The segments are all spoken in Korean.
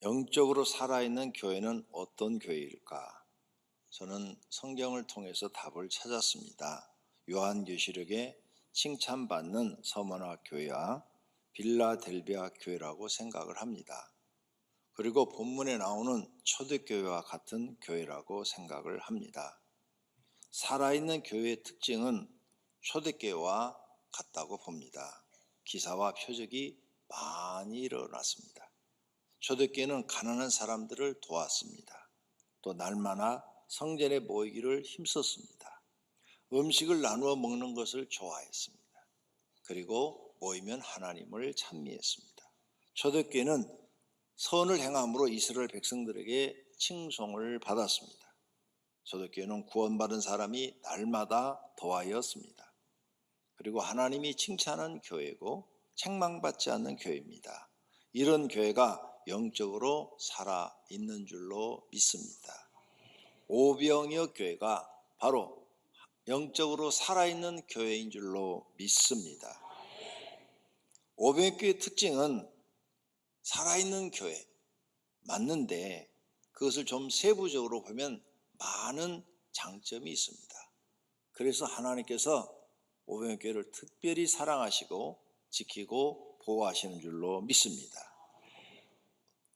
영적으로 살아있는 교회는 어떤 교회일까? 저는 성경을 통해서 답을 찾았습니다. 요한계시록에 칭찬받는 서머나 교회와 빌라델비아 교회라고 생각을 합니다. 그리고 본문에 나오는 초대교회와 같은 교회라고 생각을 합니다. 살아있는 교회의 특징은 초대교회와 같다고 봅니다. 기사와 표적이 많이 일어났습니다. 초대교회는 가난한 사람들을 도왔습니다. 또 날마다 성전에 모이기를 힘썼습니다. 음식을 나누어 먹는 것을 좋아했습니다. 그리고 모이면 하나님을 찬미했습니다. 초대교회는 선을 행함으로 이스라엘 백성들에게 칭송을 받았습니다. 초대교회는 구원받은 사람이 날마다 도하였습니다. 그리고 하나님이 칭찬하는 교회고 책망받지 않는 교회입니다. 이런 교회가 영적으로 살아있는 줄로 믿습니다. 오병이어 교회가 바로 영적으로 살아있는 교회인 줄로 믿습니다. 오병이어 교회의 특징은 살아있는 교회 맞는데 그것을 좀 세부적으로 보면 많은 장점이 있습니다. 그래서 하나님께서 오병이어 교회를 특별히 사랑하시고 지키고 보호하시는 줄로 믿습니다.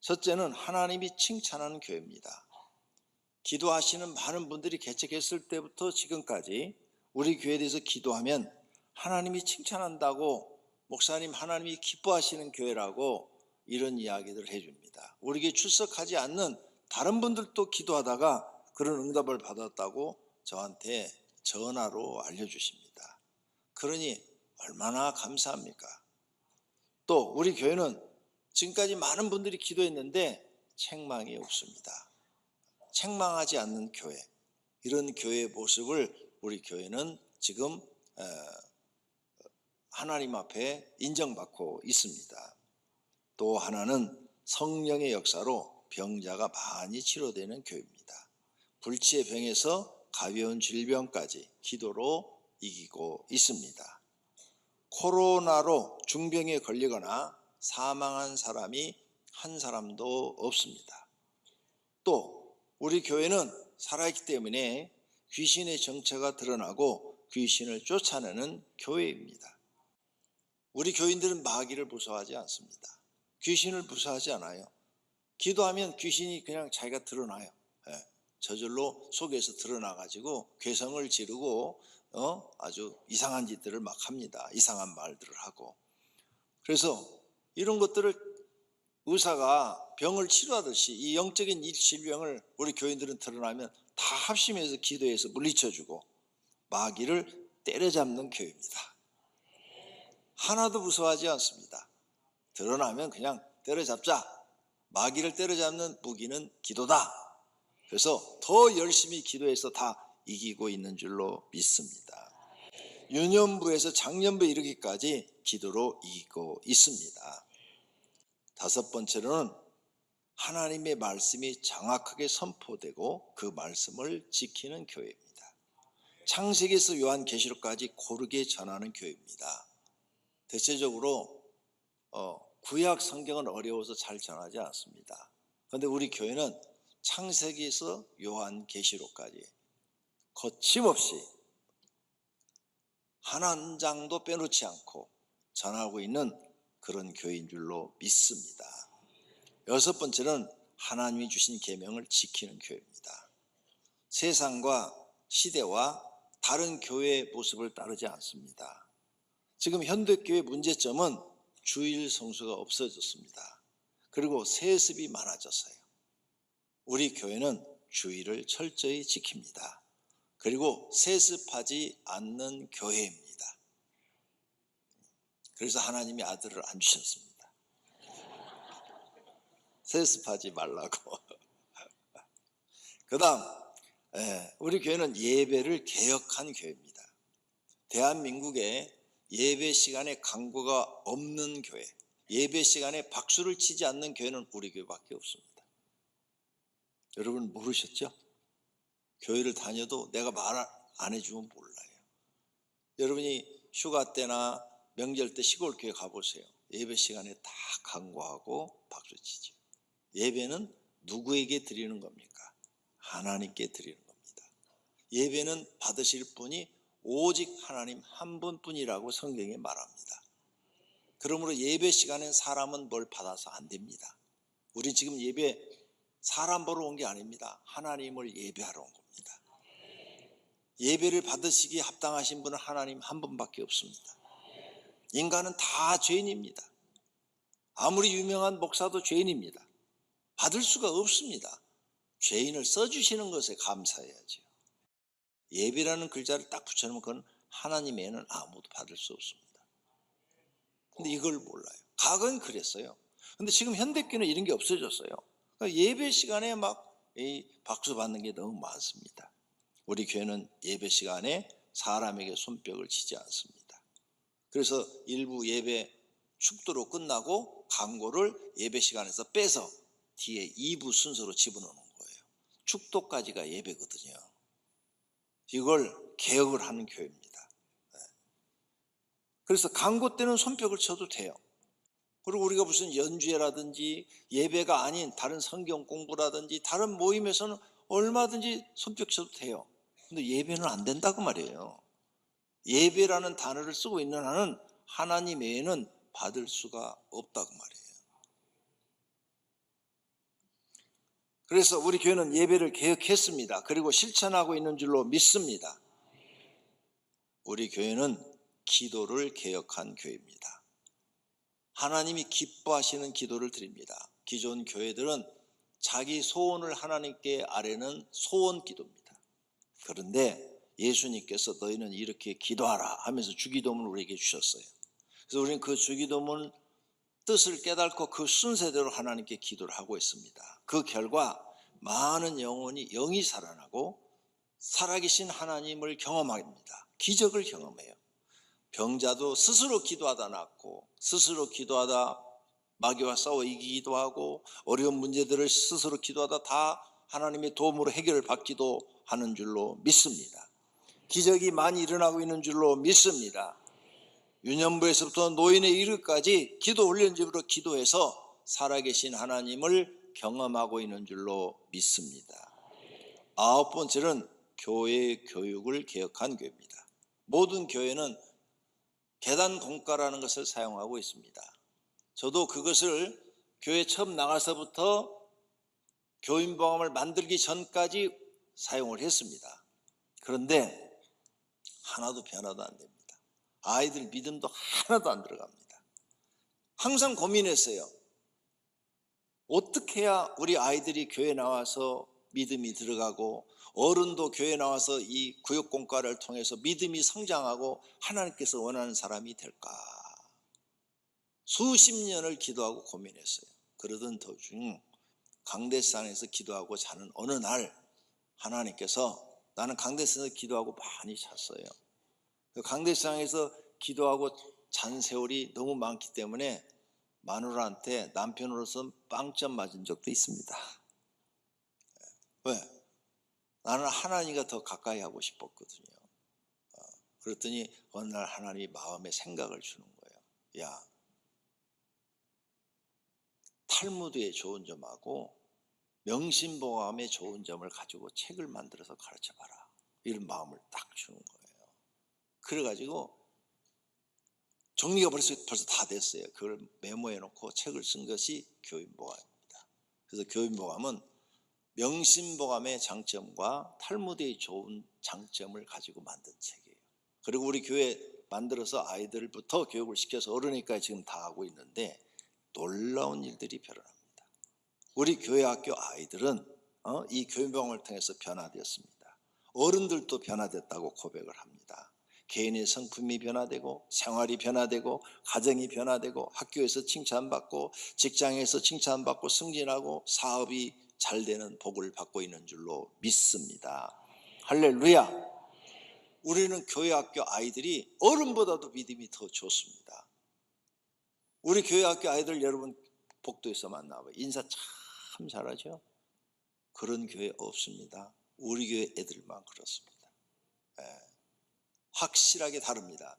첫째는 하나님이 칭찬하는 교회입니다. 기도하시는 많은 분들이 개척했을 때부터 지금까지 우리 교회에 대해서 기도하면 하나님이 칭찬한다고, 목사님 하나님이 기뻐하시는 교회라고 이런 이야기들을 해줍니다. 우리 교회 출석하지 않는 다른 분들도 기도하다가 그런 응답을 받았다고 저한테 전화로 알려주십니다. 그러니 얼마나 감사합니까? 또 우리 교회는 지금까지 많은 분들이 기도했는데 책망이 없습니다. 책망하지 않는 교회, 이런 교회의 모습을 우리 교회는 지금 하나님 앞에 인정받고 있습니다. 또 하나는 성령의 역사로 병자가 많이 치료되는 교회입니다. 불치의 병에서 가벼운 질병까지 기도로 이기고 있습니다. 코로나로 중병에 걸리거나 사망한 사람이 한 사람도 없습니다. 또 우리 교회는 살아있기 때문에 귀신의 정체가 드러나고 귀신을 쫓아내는 교회입니다. 우리 교인들은 마귀를 무서워하지 않습니다. 귀신을 무서워하지 않아요. 기도하면 귀신이 그냥 자기가 드러나요. 저절로 속에서 드러나가지고 괴성을 지르고 아주 이상한 짓들을 막 합니다. 이상한 말들을 하고. 그래서 이런 것들을 의사가 병을 치료하듯이 이 영적인 질병을 우리 교인들은 드러나면 다 합심해서 기도해서 물리쳐주고 마귀를 때려잡는 교회입니다. 하나도 무서워하지 않습니다. 드러나면 그냥 때려잡자. 마귀를 때려잡는 무기는 기도다. 그래서 더 열심히 기도해서 다 이기고 있는 줄로 믿습니다. 유년부에서 장년부에 이르기까지 기도로 이기고 있습니다. 다섯 번째로는 하나님의 말씀이 정확하게 선포되고 그 말씀을 지키는 교회입니다. 창세기에서 요한계시록까지 고르게 전하는 교회입니다. 대체적으로 구약 성경은 어려워서 잘 전하지 않습니다. 그런데 우리 교회는 창세기에서 요한계시록까지 거침없이 한 장도 빼놓지 않고 전하고 있는 그런 교회인 줄로 믿습니다. 여섯 번째는 하나님이 주신 계명을 지키는 교회입니다. 세상과 시대와 다른 교회의 모습을 따르지 않습니다. 지금 현대교회 문제점은 주일 성수가 없어졌습니다. 그리고 세습이 많아졌어요. 우리 교회는 주일을 철저히 지킵니다. 그리고 세습하지 않는 교회입니다. 그래서 하나님이 아들을 안 주셨습니다. 세습하지 말라고. 그 다음 우리 교회는 예배를 개혁한 교회입니다. 대한민국에 예배 시간에 강구가 없는 교회, 예배 시간에 박수를 치지 않는 교회는 우리 교회밖에 없습니다. 여러분 모르셨죠? 교회를 다녀도 내가 말 안 해주면 몰라요. 여러분이 휴가 때나 명절 때 시골 교회 가보세요. 예배 시간에 다 강구하고 박수 치죠. 예배는 누구에게 드리는 겁니까? 하나님께 드리는 겁니다. 예배는 받으실 분이 오직 하나님 한 분뿐이라고 성경에 말합니다. 그러므로 예배 시간엔 사람은 뭘 받아서 안 됩니다. 우리 지금 예배 사람 보러 온 게 아닙니다. 하나님을 예배하러 온 겁니다. 예배를 받으시기에 합당하신 분은 하나님 한 분밖에 없습니다. 인간은 다 죄인입니다. 아무리 유명한 목사도 죄인입니다. 받을 수가 없습니다. 죄인을 써주시는 것에 감사해야죠. 예배라는 글자를 딱 붙여놓으면 그건 하나님 외에는 아무도 받을 수 없습니다. 근데 이걸 몰라요. 과거엔 그랬어요. 근데 지금 현대교회는 이런 게 없어졌어요. 그러니까 예배 시간에 막 박수 받는 게 너무 많습니다. 우리 교회는 예배 시간에 사람에게 손뼉을 치지 않습니다. 그래서 일부 예배 축도로 끝나고 광고를 예배 시간에서 빼서 뒤에 2부 순서로 집어넣는 거예요. 축도까지가 예배거든요. 이걸 개혁을 하는 교회입니다. 그래서 광고 때는 손뼉을 쳐도 돼요. 그리고 우리가 무슨 연주회라든지 예배가 아닌 다른 성경 공부라든지 다른 모임에서는 얼마든지 손뼉 쳐도 돼요. 근데 예배는 안 된다고 말이에요. 예배라는 단어를 쓰고 있는 한은 하나님 외에는 받을 수가 없다고 말이에요. 그래서 우리 교회는 예배를 개혁했습니다. 그리고 실천하고 있는 줄로 믿습니다. 우리 교회는 기도를 개혁한 교회입니다. 하나님이 기뻐하시는 기도를 드립니다. 기존 교회들은 자기 소원을 하나님께 아뢰는 소원 기도입니다. 그런데 예수님께서 너희는 이렇게 기도하라 하면서 주기도문을 우리에게 주셨어요. 그래서 우리는 그 주기도문 뜻을 깨닫고 그 순서대로 하나님께 기도를 하고 있습니다. 그 결과 많은 영혼이 영이 살아나고 살아계신 하나님을 경험합니다. 기적을 경험해요. 병자도 스스로 기도하다 낫고 스스로 기도하다 마귀와 싸워 이기기도 하고 어려운 문제들을 스스로 기도하다 다 하나님의 도움으로 해결을 받기도 하는 줄로 믿습니다. 기적이 많이 일어나고 있는 줄로 믿습니다. 유년부에서부터 노인에 이르기까지 기도 훈련집으로 기도해서 살아계신 하나님을 경험하고 있는 줄로 믿습니다. 9번째는 교회 교육을 개혁한 교회입니다. 모든 교회는 계단 공과라는 것을 사용하고 있습니다. 저도 그것을 교회 처음 나가서부터 교인보감을 만들기 전까지 사용을 했습니다. 그런데 하나도 변화도 안 됩니다. 아이들 믿음도 하나도 안 들어갑니다. 항상 고민했어요. 어떻게 해야 우리 아이들이 교회 나와서 믿음이 들어가고 어른도 교회 나와서 이 구역공과를 통해서 믿음이 성장하고 하나님께서 원하는 사람이 될까? 수십 년을 기도하고 고민했어요. 그러던 도중 강대산에서 기도하고 자는 어느 날 하나님께서 나는 강대산에서 기도하고 많이 잤어요. 강대상에서 기도하고 잔 세월이 너무 많기 때문에 마누라한테 남편으로서 빵점 맞은 적도 있습니다. 왜? 나는 하나님과 더 가까이 하고 싶었거든요. 그랬더니 어느 날 하나님이 마음에 생각을 주는 거예요. 야, 탈무드의 좋은 점하고 명심보감의 좋은 점을 가지고 책을 만들어서 가르쳐봐라. 이런 마음을 딱 주는 거예요. 그래가지고 정리가 벌써 다 됐어요. 그걸 메모해 놓고 책을 쓴 것이 교인보감입니다. 그래서 교인보감은 명심보감의 장점과 탈무드의 좋은 장점을 가지고 만든 책이에요. 그리고 우리 교회 만들어서 아이들부터 교육을 시켜서 어른이까지 지금 다 하고 있는데 놀라운 일들이 벌어납니다. 우리 교회 학교 아이들은 이 교인보감을 통해서 변화되었습니다. 어른들도 변화됐다고 고백을 합니다. 개인의 성품이 변화되고 생활이 변화되고 가정이 변화되고 학교에서 칭찬받고 직장에서 칭찬받고 승진하고 사업이 잘 되는 복을 받고 있는 줄로 믿습니다. 할렐루야. 우리는 교회 학교 아이들이 어른보다도 믿음이 더 좋습니다. 우리 교회 학교 아이들 여러분 복도에서 만나봐요. 인사 참 잘하죠. 그런 교회 없습니다. 우리 교회 애들만 그렇습니다. 확실하게 다릅니다.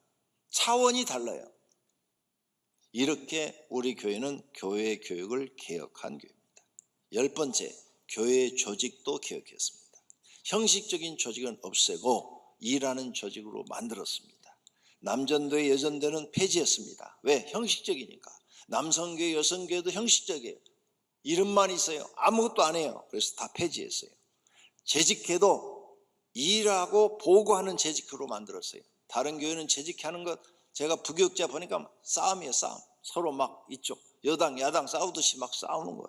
차원이 달라요. 이렇게 우리 교회는 교회 교육을 개혁한 교회입니다. 10번째, 교회 조직도 개혁했습니다. 형식적인 조직은 없애고 일하는 조직으로 만들었습니다. 남전도회, 여전도회는 폐지했습니다. 왜? 형식적이니까. 남성교회, 여성교회도 형식적이에요. 이름만 있어요. 아무것도 안 해요. 그래서 다 폐지했어요. 재직회도 일하고 보고하는 재직회로 만들었어요. 다른 교회는 재직하는 것, 제가 부교육자 보니까 싸움이에요. 싸움. 서로 막 이쪽 여당 야당 싸우듯이 막 싸우는 거예요.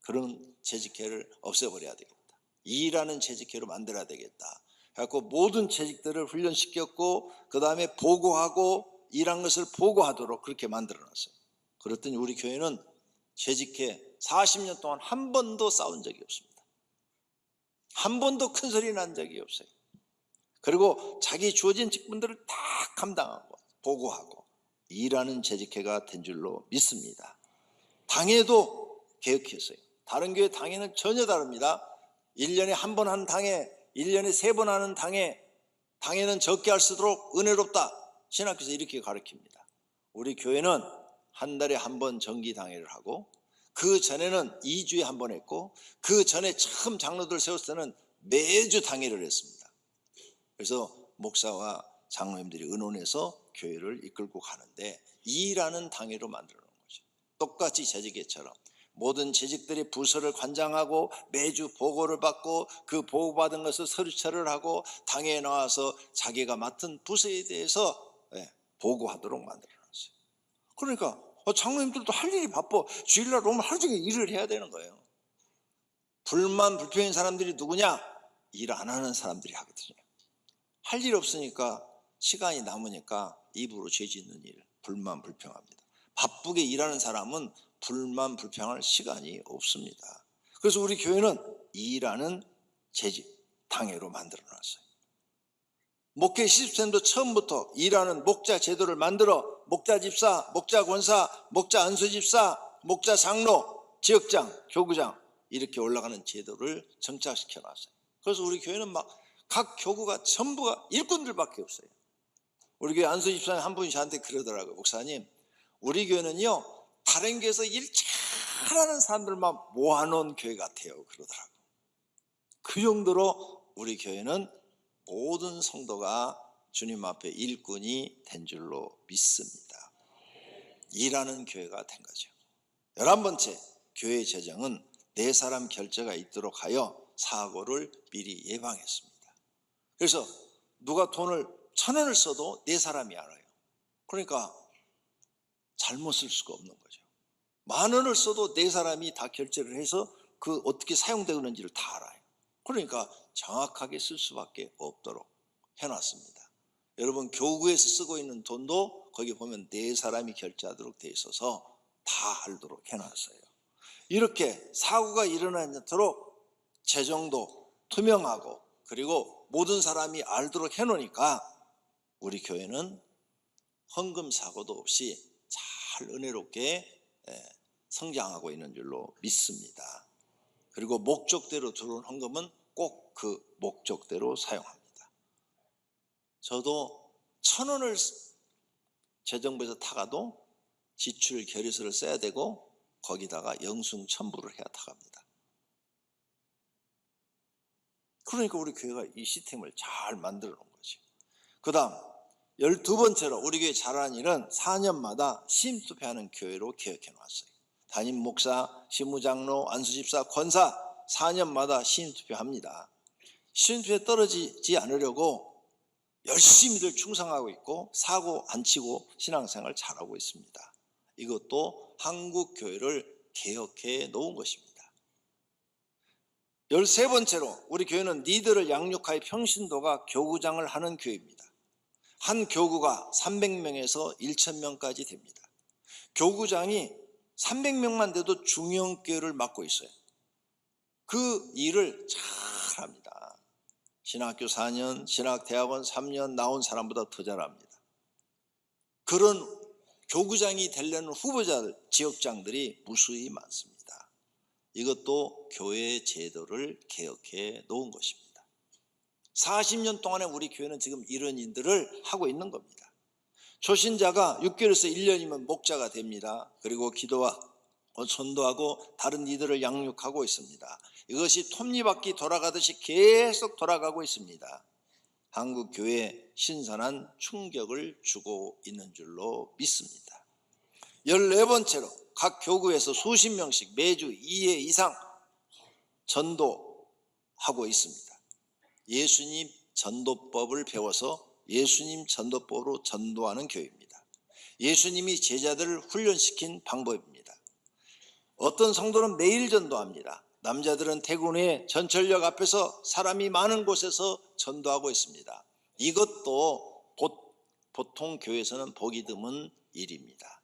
그런 재직회를 없애버려야 되겠다. 일하는 재직회로 만들어야 되겠다. 그래서 모든 재직들을 훈련시켰고 그 다음에 보고하고 일한 것을 보고하도록 그렇게 만들어놨어요. 그랬더니 우리 교회는 재직회 40년 동안 한 번도 싸운 적이 없습니다. 한 번도 큰 소리 난 적이 없어요. 그리고 자기 주어진 직분들을 다 감당하고 보고하고 일하는 재직회가 된 줄로 믿습니다. 당회도 개혁했어요. 다른 교회 당회는 전혀 다릅니다. 1년에 한 번 하는 당회, 1년에 3번 하는 당회, 당회는 적게 할수록 은혜롭다. 신학교에서 이렇게 가르칩니다. 우리 교회는 한 달에 한 번 정기 당회를 하고 그 전에는 2주에 한 번 했고 그 전에 처음 장로들 세웠을 때는 매주 당회를 했습니다. 그래서 목사와 장로님들이 의논해서 교회를 이끌고 가는데 일하는 당회로 만들어 놓은 거죠. 똑같이 재직회처럼 모든 재직들이 부서를 관장하고 매주 보고를 받고 그 보고받은 것을 서류처리를 하고 당회에 나와서 자기가 맡은 부서에 대해서 보고하도록 만들어 놨어요. 그러니까 장로님들도 할 일이 바빠. 주일날 오면 하루 종일 일을 해야 되는 거예요. 불만 불평인 사람들이 누구냐? 일 안 하는 사람들이 하거든요. 할 일 없으니까 시간이 남으니까 입으로 죄 짓는 일, 불만 불평합니다. 바쁘게 일하는 사람은 불만 불평할 시간이 없습니다. 그래서 우리 교회는 일하는 재직 당회로 만들어놨어요. 목회 시스템도 처음부터 일하는 목자 제도를 만들어 목자 집사, 목자 권사, 목자 안수 집사, 목자 장로, 지역장, 교구장 이렇게 올라가는 제도를 정착시켜 놨어요. 그래서 우리 교회는 막 각 교구가 전부가 일꾼들밖에 없어요. 우리 교회 안수 집사님 한 분이 저한테 그러더라고요. 목사님, 우리 교회는요 다른 교회에서 일 잘하는 사람들만 모아놓은 교회 같아요. 그러더라고요. 그 정도로 우리 교회는 모든 성도가 주님 앞에 일꾼이 된 줄로 믿습니다. 일하는 교회가 된 거죠. 11번째, 교회 재정은 네 사람 결제가 있도록 하여 사고를 미리 예방했습니다. 그래서 누가 돈을 1,000원을 써도 네 사람이 알아요. 그러니까 잘못 쓸 수가 없는 거죠. 10,000원을 써도 네 사람이 다 결제를 해서 그 어떻게 사용되는지를 다 알아요. 그러니까 정확하게 쓸 수밖에 없도록 해놨습니다. 여러분 교구에서 쓰고 있는 돈도 거기 보면 네 사람이 결제하도록 돼 있어서 다 알도록 해놨어요. 이렇게 사고가 일어나지 않도록 재정도 투명하고 그리고 모든 사람이 알도록 해놓으니까 우리 교회는 헌금 사고도 없이 잘 은혜롭게 성장하고 있는 줄로 믿습니다. 그리고 목적대로 들어온 헌금은 꼭 그 목적대로 사용합니다. 저도 1,000원을 재정부에서 타가도 지출 결의서를 써야 되고 거기다가 영승 첨부를 해야 타갑니다. 그러니까 우리 교회가 이 시스템을 잘 만들어 놓은 거죠. 그 다음 12번째로 우리 교회 잘하는 일은 4년마다 시임투표하는 교회로 개혁해 놨어요. 담임 목사, 시무장로, 안수집사, 권사 4년마다 시임투표합니다. 시임투표에 떨어지지 않으려고 열심히들 충성하고 있고 사고 안 치고 신앙생활 잘하고 있습니다. 이것도 한국 교회를 개혁해 놓은 것입니다. 13번째로 우리 교회는 리더를 양육하여 평신도가 교구장을 하는 교회입니다. 한 교구가 300명에서 1,000명까지 됩니다. 교구장이 300명만 돼도 중형교회를 맡고 있어요. 그 일을 잘합니다. 신학교 4년, 신학대학원 3년 나온 사람보다 더 잘합니다. 그런 교구장이 되려는 후보자들, 지역장들이 무수히 많습니다. 이것도 교회 제도를 개혁해 놓은 것입니다. 40년 동안에 우리 교회는 지금 이런 일들을 하고 있는 겁니다. 초신자가 6개월에서 1년이면 목자가 됩니다. 그리고 기도와 전도하고 다른 이들을 양육하고 있습니다. 이것이 톱니바퀴 돌아가듯이 계속 돌아가고 있습니다. 한국 교회에 신선한 충격을 주고 있는 줄로 믿습니다. 14번째로 각 교구에서 수십 명씩 매주 2회 이상 전도하고 있습니다. 예수님 전도법을 배워서 예수님 전도법으로 전도하는 교회입니다. 예수님이 제자들을 훈련시킨 방법입니다. 어떤 성도는 매일 전도합니다. 남자들은 대구내 전철역 앞에서 사람이 많은 곳에서 전도하고 있습니다. 이것도 보통 교회에서는 보기 드문 일입니다.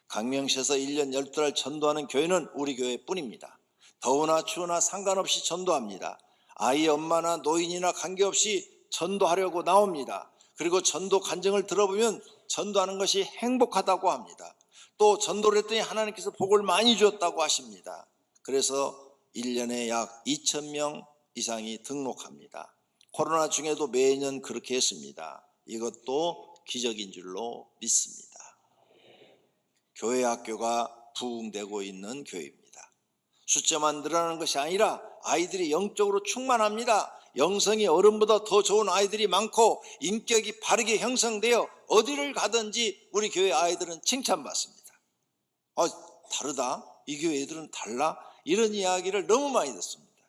강명시에서 1년 12달 전도하는 교회는 우리 교회뿐입니다. 더우나 추우나 상관없이 전도합니다. 아이 엄마나 노인이나 관계없이 전도하려고 나옵니다. 그리고 전도 간증을 들어보면 전도하는 것이 행복하다고 합니다. 또 전도를 했더니 하나님께서 복을 많이 주었다고 하십니다. 그래서 1년에 약 2,000명 이상이 등록합니다. 코로나 중에도 매년 그렇게 했습니다. 이것도 기적인 줄로 믿습니다. 교회 학교가 부흥되고 있는 교회입니다. 숫자만 늘어나는 것이 아니라 아이들이 영적으로 충만합니다. 영성이 어른보다 더 좋은 아이들이 많고 인격이 바르게 형성되어 어디를 가든지 우리 교회 아이들은 칭찬받습니다. 다르다? 이 교회 애들은 달라? 이런 이야기를 너무 많이 듣습니다.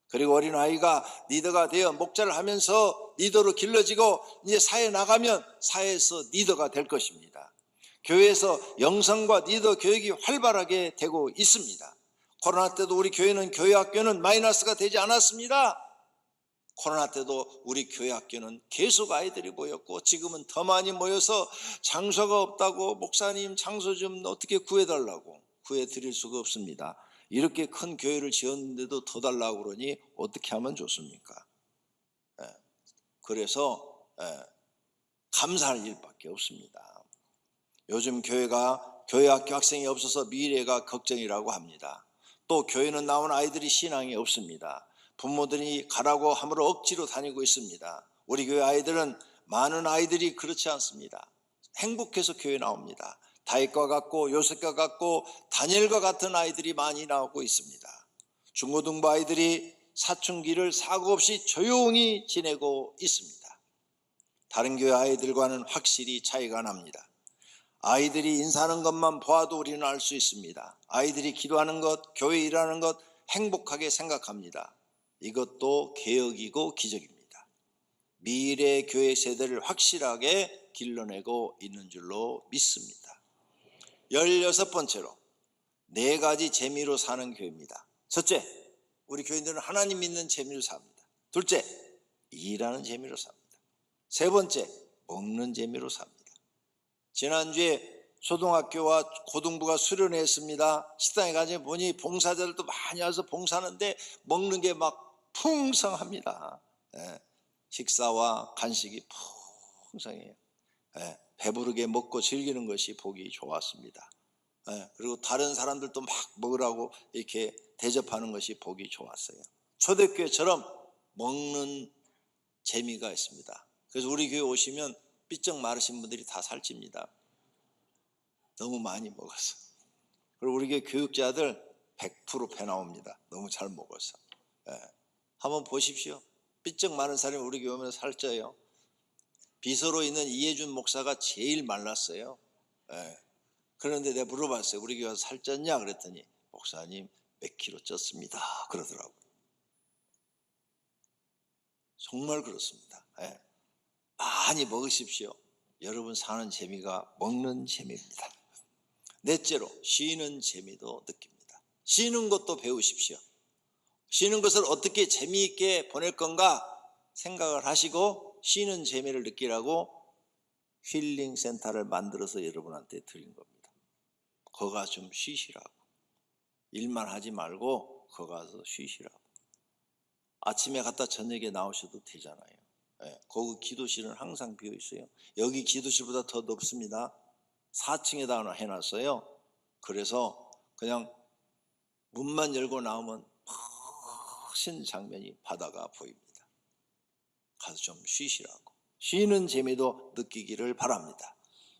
그리고 어린아이가 리더가 되어 목자를 하면서 리더로 길러지고 이제 사회에 나가면 사회에서 리더가 될 것입니다. 교회에서 영성과 리더 교육이 활발하게 되고 있습니다. 코로나 때도 우리 교회는 교회 학교는 마이너스가 되지 않았습니다. 코로나 때도 우리 교회 학교는 계속 아이들이 모였고 지금은 더 많이 모여서 장소가 없다고 목사님 장소 좀 어떻게 구해달라고 구해드릴 수가 없습니다. 이렇게 큰 교회를 지었는데도 더 달라고 그러니 어떻게 하면 좋습니까? 그래서 감사할 일밖에 없습니다. 요즘 교회가 교회 학교 학생이 없어서 미래가 걱정이라고 합니다. 또 교회는 나온 아이들이 신앙이 없습니다. 부모들이 가라고 함으로 억지로 다니고 있습니다. 우리 교회 아이들은 많은 아이들이 그렇지 않습니다. 행복해서 교회 나옵니다. 다윗과 같고 요셉과 같고 다니엘과 같은 아이들이 많이 나오고 있습니다. 중고등부 아이들이 사춘기를 사고 없이 조용히 지내고 있습니다. 다른 교회 아이들과는 확실히 차이가 납니다. 아이들이 인사하는 것만 보아도 우리는 알 수 있습니다. 아이들이 기도하는 것, 교회 일하는 것 행복하게 생각합니다. 이것도 개혁이고 기적입니다. 미래 교회 세대를 확실하게 길러내고 있는 줄로 믿습니다. 16번째로 4가지 재미로 사는 교회입니다. 첫째, 우리 교인들은 하나님 믿는 재미로 삽니다. 둘째, 일하는 재미로 삽니다. 세 번째, 먹는 재미로 삽니다. 지난주에 초등학교와 고등부가 수련회 했습니다. 식당에 가서 보니 봉사자들도 많이 와서 봉사하는데 먹는 게 막 풍성합니다. 식사와 간식이 풍성해요. 배부르게 먹고 즐기는 것이 보기 좋았습니다. 그리고 다른 사람들도 막 먹으라고 이렇게 대접하는 것이 보기 좋았어요. 초대교회처럼 먹는 재미가 있습니다. 그래서 우리 교회 오시면 삐쩍 마르신 분들이 다 살찝니다. 너무 많이 먹어서. 그리고 우리 교회 교육자들 100% 배 나옵니다. 너무 잘 먹어서. 한번 보십시오. 삐쩍 마른 사람이 우리 교회 오면 살쪄요. 비서로 있는 이해준 목사가 제일 말랐어요. 그런데 내가 물어봤어요. 우리 교회 와서 살쪘냐? 그랬더니 목사님 몇 킬로 쪘습니다. 그러더라고요. 정말 그렇습니다. 많이 먹으십시오. 여러분 사는 재미가 먹는 재미입니다. 넷째로 쉬는 재미도 느낍니다. 쉬는 것도 배우십시오. 쉬는 것을 어떻게 재미있게 보낼 건가 생각을 하시고 쉬는 재미를 느끼라고 힐링 센터를 만들어서 여러분한테 드린 겁니다. 거기 가서 좀 쉬시라고. 일만 하지 말고 거기 가서 쉬시라고. 아침에 갔다 저녁에 나오셔도 되잖아요. 거기 기도실은 항상 비어 있어요. 여기 기도실보다 더 높습니다. 4층에다 해놨어요. 그래서 그냥 문만 열고 나오면 멋진 장면이 바다가 보입니다. 가서 좀 쉬시라고. 쉬는 재미도 느끼기를 바랍니다.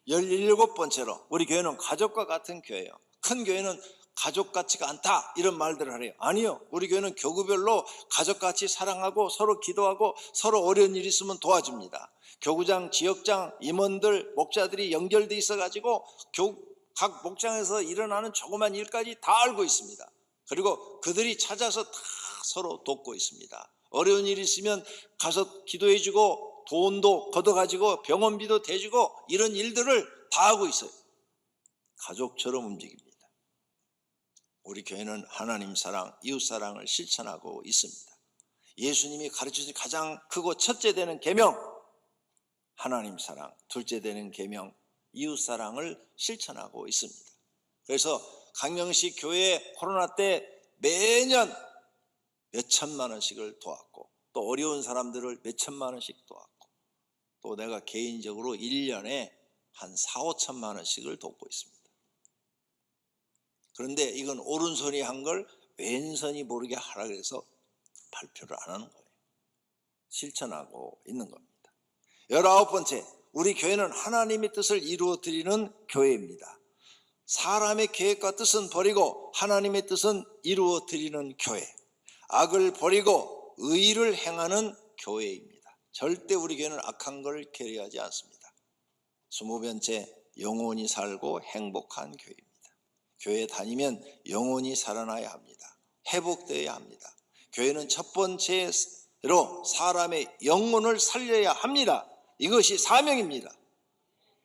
17번째로 우리 교회는 가족과 같은 교회예요. 큰 교회는 가족 같지가 않다 이런 말들을 하래요. 아니요, 우리 교회는 교구별로 가족같이 사랑하고 서로 기도하고 서로 어려운 일이 있으면 도와줍니다. 교구장, 지역장, 임원들, 목자들이 연결돼 있어가지고 각 목장에서 일어나는 조그만 일까지 다 알고 있습니다. 그리고 그들이 찾아서 다 서로 돕고 있습니다. 어려운 일이 있으면 가서 기도해주고 돈도 걷어가지고 병원비도 대주고 이런 일들을 다 하고 있어요. 가족처럼 움직입니다. 우리 교회는 하나님 사랑, 이웃 사랑을 실천하고 있습니다. 예수님이 가르쳐주신 가장 크고 첫째 되는 계명, 하나님 사랑, 둘째 되는 계명, 이웃 사랑을 실천하고 있습니다. 그래서 강명식 교회 코로나 때 매년 몇 천만 원씩을 도왔고, 또 어려운 사람들을 몇 천만 원씩 도왔고, 또 내가 개인적으로 1년에 한 4, 5천만 원씩을 돕고 있습니다. 그런데 이건 오른손이 한 걸 왼손이 모르게 하라 그래서 발표를 안 하는 거예요. 실천하고 있는 겁니다. 19번째, 우리 교회는 하나님의 뜻을 이루어 드리는 교회입니다. 사람의 계획과 뜻은 버리고 하나님의 뜻은 이루어 드리는 교회, 악을 버리고 의를 행하는 교회입니다. 절대 우리 교회는 악한 걸 계류하지 않습니다. 20번째, 영원히 살고 행복한 교회입니다. 교회 다니면 영원히 살아나야 합니다. 회복되어야 합니다. 교회는 첫 번째로 사람의 영혼을 살려야 합니다. 이것이 사명입니다.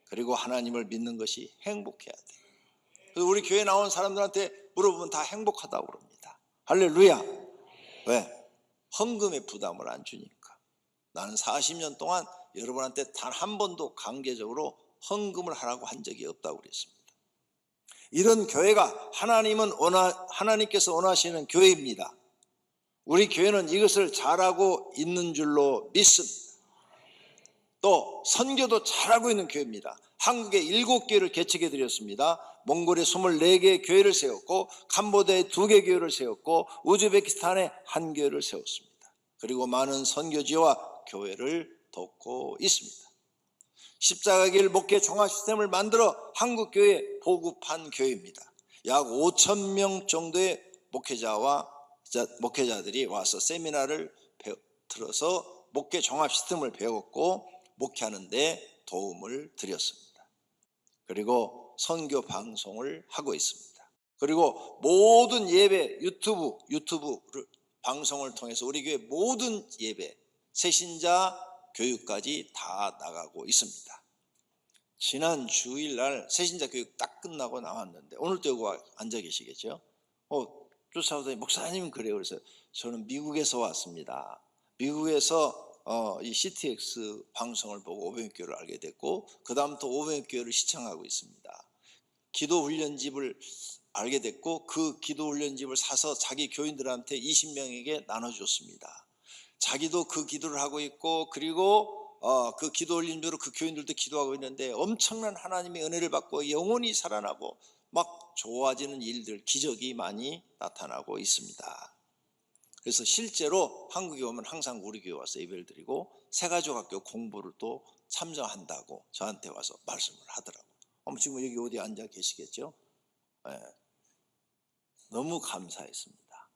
그리고 하나님을 믿는 것이 행복해야 돼요. 그래서 우리 교회 나온 사람들한테 물어보면 다 행복하다고 그럽니다. 할렐루야. 왜? 헌금의 부담을 안 주니까. 나는 40년 동안 여러분한테 단 한 번도 강제적으로 헌금을 하라고 한 적이 없다고 그랬습니다. 이런 교회가 하나님께서 원하시는 교회입니다. 우리 교회는 이것을 잘하고 있는 줄로 믿습니다. 또 선교도 잘하고 있는 교회입니다. 한국에 7교회를 개척해 드렸습니다. 몽골에 24개의 교회를 세웠고, 캄보디아에 2개 교회를 세웠고, 우즈베키스탄에 1교회를 세웠습니다. 그리고 많은 선교지와 교회를 돕고 있습니다. 십자가길 목회 종합 시스템을 만들어 한국 교회에 보급한 교회입니다. 약 5,000명 정도의 목회자들이 와서 세미나를 들어서 목회 종합 시스템을 배웠고 목회하는 데 도움을 드렸습니다. 그리고 선교 방송을 하고 있습니다. 그리고 모든 예배 유튜브 방송을 통해서 우리 교회 모든 예배, 새신자 교육까지 다 나가고 있습니다. 지난 주일날 새신자 교육 딱 끝나고 나왔는데, 오늘도 여기 앉아 계시겠죠? 쫓아오더니 목사님 그래요. 그래서 저는 미국에서 왔습니다. 미국에서 이 CTX 방송을 보고 500교회를 알게 됐고, 그 다음부터 500교회를 시청하고 있습니다. 기도훈련집을 알게 됐고, 그 기도훈련집을 사서 자기 교인들한테 20명에게 나눠줬습니다. 자기도 그 기도를 하고 있고, 그리고 그 기도 훈련으로 그 교인들도 기도하고 있는데 엄청난 하나님의 은혜를 받고 영혼이 살아나고 막 좋아지는 일들, 기적이 많이 나타나고 있습니다. 그래서 실제로 한국에 오면 항상 우리 교회 와서 예배를 드리고 새가족학교 공부를 또 참여한다고 저한테 와서 말씀을 하더라고요. 지금 여기 어디 앉아 계시겠죠? 네. 너무 감사했습니다.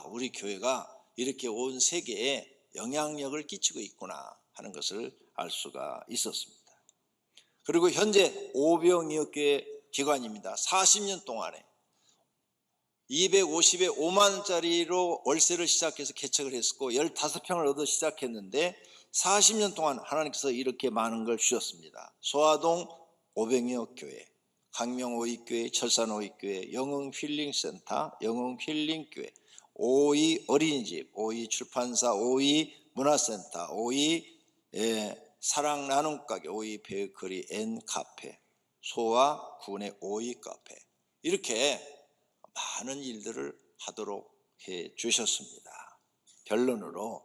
우리 교회가 이렇게 온 세계에 영향력을 끼치고 있구나 하는 것을 알 수가 있었습니다. 그리고 현재 오병이어교회 기관입니다. 40년 동안에 250에 5만 원짜리로 월세를 시작해서 개척을 했었고 15평을 얻어 시작했는데 40년 동안 하나님께서 이렇게 많은 걸 주셨습니다. 소아동 오병이어교회, 강명 오이교회, 철산 오이교회, 영흥 힐링센터, 영흥 힐링교회, 오이 어린이집, 오이 출판사, 오이 문화센터, 오이 사랑 나눔 가게, 오이 베이커리 앤 카페, 소아 군의 오이 카페, 이렇게 많은 일들을 하도록 해 주셨습니다. 결론으로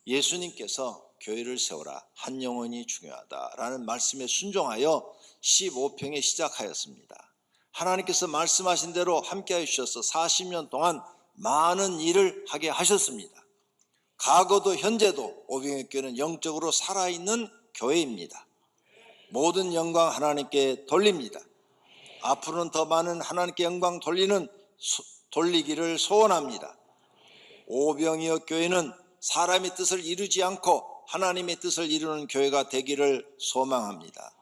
예수님께서 교회를 세워라, 한 영혼이 중요하다라는 말씀에 순종하여 15평에 시작하였습니다. 하나님께서 말씀하신 대로 함께해 주셔서 40년 동안 많은 일을 하게 하셨습니다. 과거도 현재도 오병이어교회는 영적으로 살아있는 교회입니다. 모든 영광 하나님께 돌립니다. 앞으로는 더 많은 하나님께 영광 돌리는 돌리기를 소원합니다. 오병이어 교회는 사람의 뜻을 이루지 않고 하나님의 뜻을 이루는 교회가 되기를 소망합니다.